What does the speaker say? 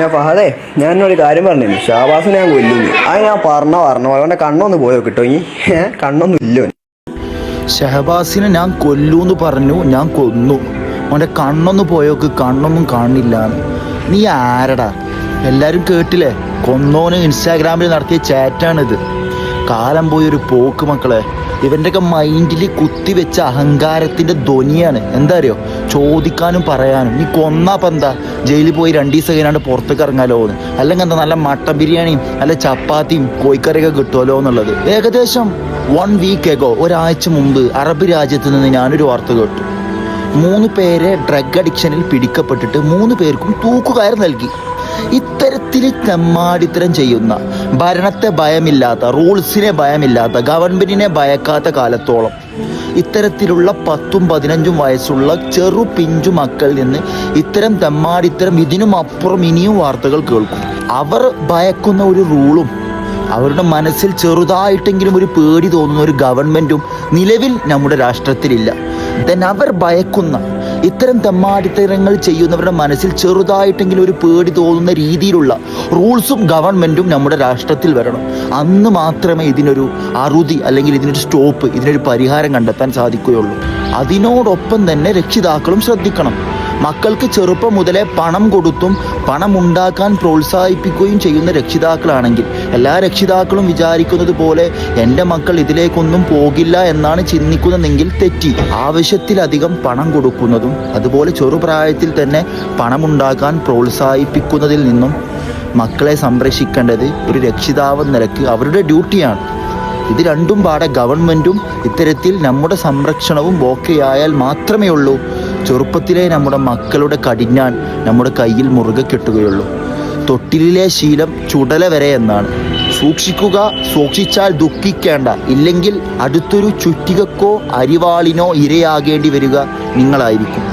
പിന്നെ ഫഹദേ, ഞാൻ ഒരു കാര്യം പറഞ്ഞു, ഷാബാസിനെ ഞാൻ കൊല്ലുന്നു. അത് ഞാൻ പറഞ്ഞു അവൻ്റെ കണ്ണൊന്ന് പോയോ കിട്ടോ? ഈ കണ്ണൊന്നും ഇല്ലോ. ഷഹബാസിനെ ഞാൻ കൊല്ലൂന്ന് പറഞ്ഞു, ഞാൻ കൊന്നു. അവൻ്റെ കണ്ണൊന്ന് പോയോക്ക് കണ്ണൊന്നും കാണില്ല. നീ ആരടാ? എല്ലാവരും കേട്ടില്ലേ? കൊന്നോന് ഇൻസ്റ്റാഗ്രാമിൽ നടത്തിയ ചാറ്റാണിത്. കാലം പോയൊരു പോക്ക് മക്കളെ. ഇവൻ്റെയൊക്കെ മൈൻഡിൽ കുത്തിവെച്ച അഹങ്കാരത്തിൻ്റെ ധ്വനിയാണ്. എന്താ അറിയോ? ചോദിക്കാനും പറയാനും. നീ കൊന്നാപ്പം എന്താ ജയിലിൽ പോയി 2 ദിവസം കഴിഞ്ഞാണ്ട് പുറത്തേക്ക് ഇറങ്ങാലോ എന്ന്, അല്ലെങ്കിൽ എന്താ നല്ല മട്ടൻ ബിരിയാണിയും നല്ല ചപ്പാത്തിയും കോഴിക്കറിയൊക്കെ കിട്ടുമല്ലോ എന്നുള്ളത്. ഏകദേശം 1 വീക്ക് എഗോ, ഒരാഴ്ച മുമ്പ് അറബ് രാജ്യത്ത് നിന്ന് ഞാനൊരു വാർത്ത കേട്ടു. 3 പേരെ ഡ്രഗ് അഡിക്ഷനിൽ പിടിക്കപ്പെട്ടിട്ട് 3 പേർക്കും തൂക്കുകയർ നൽകി. ഇത്തരത്തിൽ തെമ്മാടിത്തരം ചെയ്യുന്ന, ഭരണത്തെ ഭയമില്ലാത്ത, റൂൾസിനെ ഭയമില്ലാത്ത, ഗവൺമെന്റിനെ ഭയക്കാത്ത കാലത്തോളം ഇത്തരത്തിലുള്ള 10ഉം 15ഉം വയസ്സുള്ള ചെറു പിഞ്ചു മക്കളിൽ നിന്ന് ഇത്തരം തെമ്മാടിത്തരം ഇതിനും അപ്പുറം ഇനിയും വാർത്തകൾ കേൾക്കും. അവർ ഭയക്കുന്ന ഒരു റൂളും അവരുടെ മനസ്സിൽ ചെറുതായിട്ടെങ്കിലും ഒരു പേടി തോന്നുന്ന ഒരു ഗവൺമെന്റും നിലവിൽ നമ്മുടെ രാഷ്ട്രത്തിലില്ല. അവർ ഭയക്കുന്ന ഇത്തരം തെമ്മാടിത്തരങ്ങൾ ചെയ്യുന്നവരുടെ മനസ്സിൽ ചെറുതായിട്ടെങ്കിലും ഒരു പേടി തോന്നുന്ന രീതിയിലുള്ള റൂൾസും ഗവൺമെൻറ്റും നമ്മുടെ രാഷ്ട്രത്തിൽ വരണം. അന്ന് മാത്രമേ ഇതിനൊരു അറുതി അല്ലെങ്കിൽ ഇതിനൊരു സ്റ്റോപ്പ്, ഇതിനൊരു പരിഹാരം കണ്ടെത്താൻ സാധിക്കുകയുള്ളൂ. അതിനോടൊപ്പം തന്നെ രക്ഷിതാക്കളും ശ്രദ്ധിക്കണം. മക്കൾക്ക് ചെറുപ്പം മുതലേ പണം കൊടുത്തും പണം ഉണ്ടാക്കാൻ പ്രോത്സാഹിപ്പിക്കുകയും ചെയ്യുന്ന രക്ഷിതാക്കളാണെങ്കിൽ, എല്ലാ രക്ഷിതാക്കളും വിചാരിക്കുന്നത് പോലെ എൻ്റെ മക്കൾ ഇതിലേക്കൊന്നും പോകില്ല എന്നാണ് ചിന്തിക്കുന്നതെങ്കിൽ തെറ്റി. ആവശ്യത്തിലധികം പണം കൊടുക്കുന്നതും അതുപോലെ ചെറുപ്രായത്തിൽ തന്നെ പണമുണ്ടാക്കാൻ പ്രോത്സാഹിപ്പിക്കുന്നതിൽ നിന്നും മക്കളെ സംരക്ഷിക്കേണ്ടത് ഒരു രക്ഷിതാവെന്ന നിലയ്ക്ക് അവരുടെ ഡ്യൂട്ടിയാണ്. ഇത് രണ്ടും പാടെ ഗവൺമെൻറ്റും ഇത്തരത്തിൽ നമ്മുടെ സംരക്ഷണവും ഓക്കെയായാൽ മാത്രമേ ഉള്ളൂ ചെറുപ്പത്തിലെ നമ്മുടെ മക്കളുടെ കടിഞ്ഞാൻ നമ്മുടെ കയ്യിൽ മുറുകെ കെട്ടുകയുള്ളൂ. തൊട്ടിലിലെ ശീലം ചുടല വരെ എന്നാണ്. സൂക്ഷിക്കുക, സൂക്ഷിച്ചാൽ ദുഃഖിക്കേണ്ട. ഇല്ലെങ്കിൽ അടുത്തൊരു ചുറ്റികക്കോ അരിവാളിനോ ഇരയാകേണ്ടി വരിക നിങ്ങളായിരിക്കും.